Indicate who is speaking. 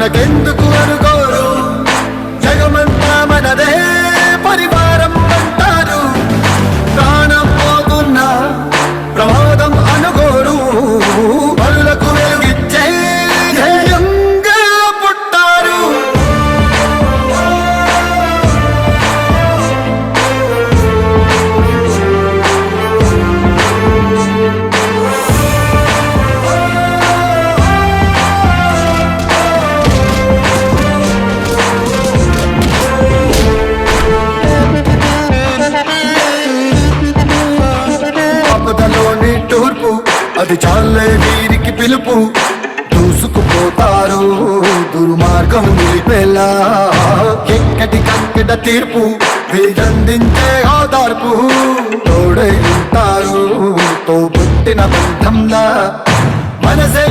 Speaker 1: మనకెందుకు అనుకోరు, జగమంతా మనదే పరివారం అంటారు. ప్రాణం పోతున్న ప్రమాదం అనుకోరు, పరులకు వెలుగిచ్చే ధ్యేయంగా పుట్టారు. ఆపదలోని తూర్పు అది చాలే వీరికి పిలుపు, దూసుకుపోతారు దుర్మార్గం నిలిపేలా. ఎక్కడి కక్కడ తీర్పు వీరందించే ఆదార్పు, తోడై ఉంటారు తోబుట్టిన బంధంలా. మనసే